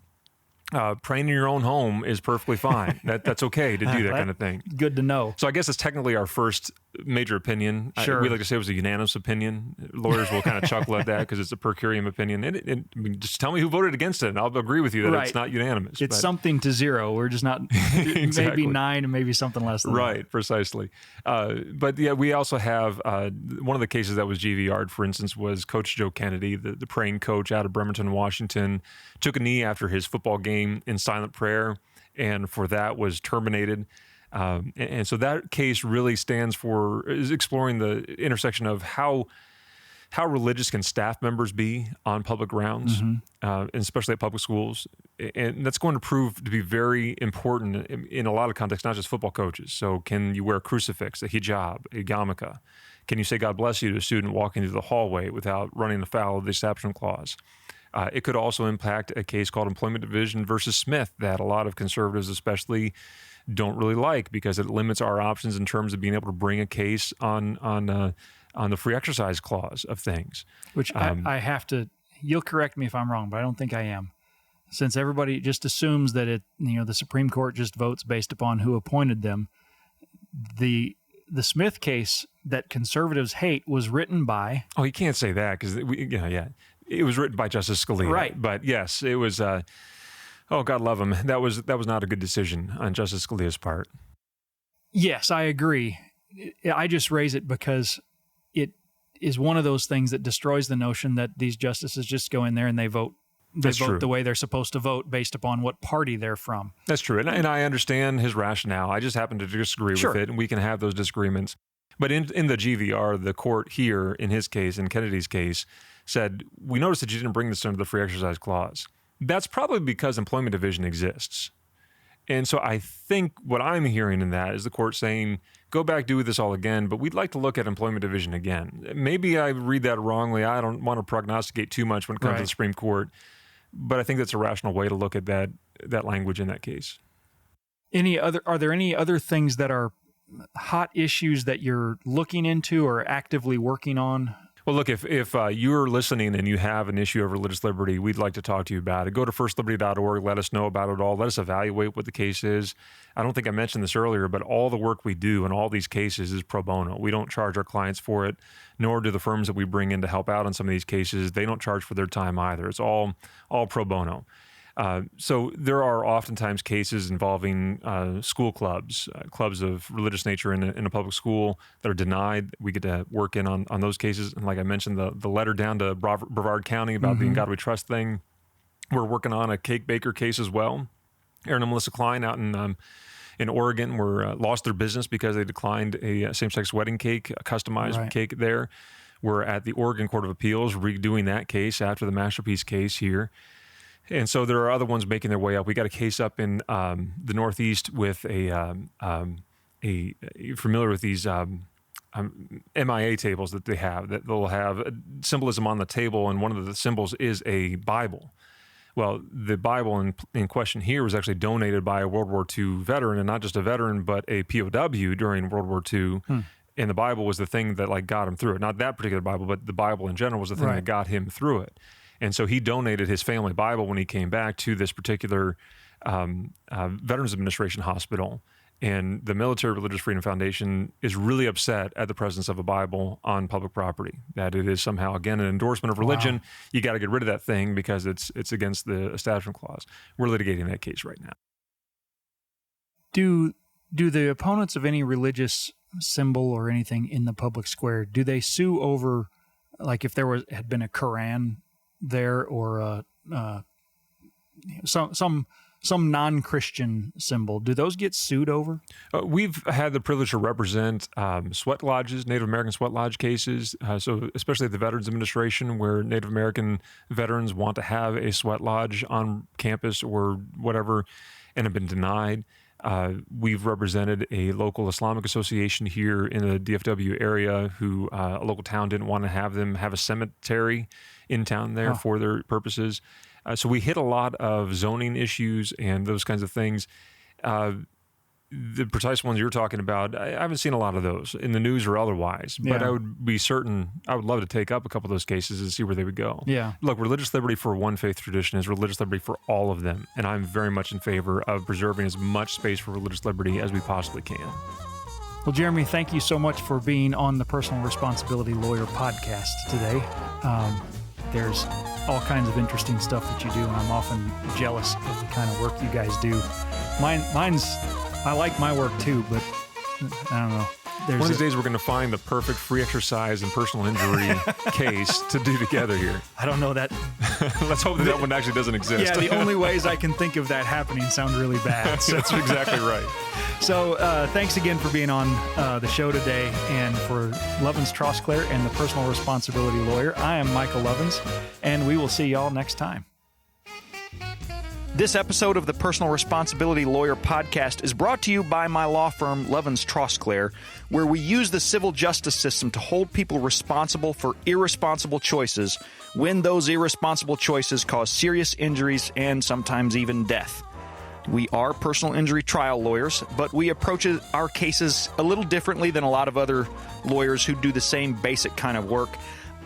praying in your own home is perfectly fine. That's okay to do that kind of thing. Good to know. So I guess it's technically our first major opinion. Sure. We like to say it was a unanimous opinion. Lawyers will kind of chuckle at that because it's a per curiam opinion. And just tell me who voted against it, and I'll agree with you that it's not unanimous. It's something to zero. We're just not maybe 9 and maybe something less than that. Precisely. But yeah, we also have one of the cases that was GVR'd, for instance, was Coach Joe Kennedy, the praying coach out of Bremerton, Washington, took a knee after his football game in silent prayer, and for that was terminated. And so that case really is exploring the intersection of how religious can staff members be on public grounds, and especially at public schools. And that's going to prove to be very important in a lot of contexts, not just football coaches. So can you wear a crucifix, a hijab, a yarmulke? Can you say God bless you to a student walking through the hallway without running afoul of the Establishment Clause? It could also impact a case called Employment Division versus Smith that a lot of conservatives especially don't really like, because it limits our options in terms of being able to bring a case on the free exercise clause of things. Which I have to, you'll correct me if I'm wrong, but I don't think I am. Since everybody just assumes that the Supreme Court just votes based upon who appointed them, the Smith case that conservatives hate was written by... Oh, you can't say that because, it was written by Justice Scalia. Right. But yes, it was... Oh, God love him. That was not a good decision on Justice Scalia's part. Yes, I agree. I just raise it because it is one of those things that destroys the notion that these justices just go in there and they vote. They vote the way they're supposed to vote based upon what party they're from. That's true. And I understand his rationale. I just happen to disagree with it, and we can have those disagreements. But in the GVR, the court here, in his case, in Kennedy's case, said, we noticed that you didn't bring this under the free exercise clause. That's probably because employment division exists. And so I think what I'm hearing in that is the court saying, go back, do this all again, but we'd like to look at employment division again. Maybe I read that wrongly. I don't want to prognosticate too much when it comes to the Supreme Court, but I think that's a rational way to look at that language in that case. Are there any other things that are hot issues that you're looking into or actively working on? Well, look, if you're listening and you have an issue of religious liberty, we'd like to talk to you about it. Go to firstliberty.org. Let us know about it all. Let us evaluate what the case is. I don't think I mentioned this earlier, but all the work we do in all these cases is pro bono. We don't charge our clients for it, nor do the firms that we bring in to help out on some of these cases. They don't charge for their time either. It's all pro bono. So there are oftentimes cases involving school clubs, clubs of religious nature in a public school that are denied. We get to work in on those cases. And like I mentioned, the letter down to Brevard County about the In God We Trust thing. We're working on a cake baker case as well. Aaron and Melissa Klein out in Oregon were lost their business because they declined a same-sex wedding cake, a customized cake there. We're at the Oregon Court of Appeals redoing that case after the Masterpiece case here. And so there are other ones making their way up. We got a case up in the Northeast with you're familiar with these MIA tables that they have, that they'll have symbolism on the table, and one of the symbols is a Bible. Well, the Bible in question here was actually donated by a World War II veteran, and not just a veteran, but a POW during World War II. And the Bible was the thing that got him through it. Not that particular Bible, but the Bible in general was the thing that got him through it. And so he donated his family Bible when he came back to this particular Veterans Administration hospital. And the Military Religious Freedom Foundation is really upset at the presence of a Bible on public property, that it is somehow, again, an endorsement of religion. You got to get rid of that thing because it's against the Establishment Clause. We're litigating that case right now. Do the opponents of any religious symbol or anything in the public square, do they sue over, like if there had been a Quran there or some some non-Christian symbol, do those get sued over? We've had the privilege to represent sweat lodges, Native American sweat lodge cases. So especially at the Veterans Administration, where Native American veterans want to have a sweat lodge on campus or whatever and have been denied. We've represented a local Islamic association here in the DFW area who a local town didn't want to have them have a cemetery in town there for their purposes. So we hit a lot of zoning issues and those kinds of things. The precise ones you're talking about, I haven't seen a lot of those in the news or otherwise, but I would be certain, I would love to take up a couple of those cases and see where they would go. Yeah. Look, religious liberty for one faith tradition is religious liberty for all of them, and I'm very much in favor of preserving as much space for religious liberty as we possibly can. Well, Jeremy, thank you so much for being on the Personal Responsibility Lawyer podcast today. There's all kinds of interesting stuff that you do, and I'm often jealous of the kind of work you guys do. I like my work too, but I don't know. One of these days we're going to find the perfect free exercise and personal injury case to do together here. I don't know that. Let's hope that one actually doesn't exist. Yeah, the only ways I can think of that happening sound really bad. So. That's exactly right. So thanks again for being on the show today. And for Lovins Trosclair and the Personal Responsibility Lawyer, I am Michael Lovins, and we will see y'all next time. This episode of the Personal Responsibility Lawyer podcast is brought to you by my law firm, Lovins Trosclair, where we use the civil justice system to hold people responsible for irresponsible choices when those irresponsible choices cause serious injuries and sometimes even death. We are personal injury trial lawyers, but we approach our cases a little differently than a lot of other lawyers who do the same basic kind of work.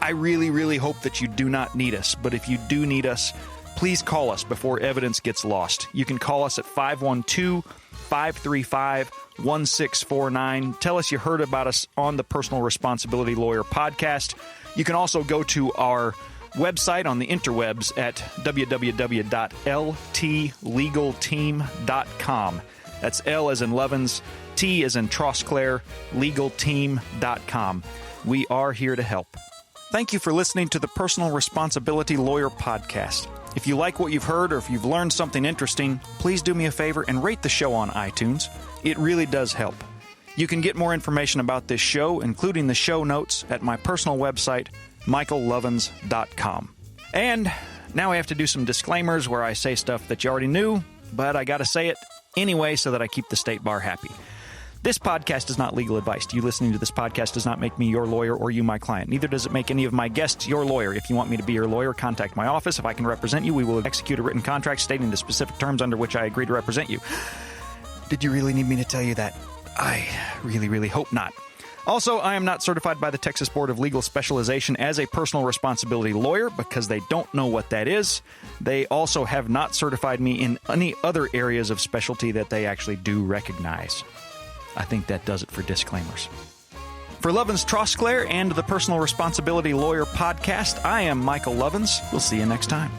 I really, really hope that you do not need us, but if you do need us, please call us before evidence gets lost. You can call us at 512-535-1649. Tell us you heard about us on the Personal Responsibility Lawyer podcast. You can also go to our website on the interwebs at www.ltlegalteam.com. That's L as in Lovins, T as in Trosclair, legalteam.com. We are here to help. Thank you for listening to the Personal Responsibility Lawyer podcast. If you like what you've heard or if you've learned something interesting, please do me a favor and rate the show on iTunes. It really does help. You can get more information about this show, including the show notes, at my personal website, michaellovins.com. And now I have to do some disclaimers where I say stuff that you already knew, but I got to say it anyway so that I keep the state bar happy. This podcast is not legal advice. You listening to this podcast does not make me your lawyer or you my client. Neither does it make any of my guests your lawyer. If you want me to be your lawyer, contact my office. If I can represent you, we will execute a written contract stating the specific terms under which I agree to represent you. Did you really need me to tell you that? I really, really hope not. Also, I am not certified by the Texas Board of Legal Specialization as a personal responsibility lawyer because they don't know what that is. They also have not certified me in any other areas of specialty that they actually do recognize. I think that does it for disclaimers. For Lovins Trosclair and the Personal Responsibility Lawyer podcast, I am Michael Lovins. We'll see you next time.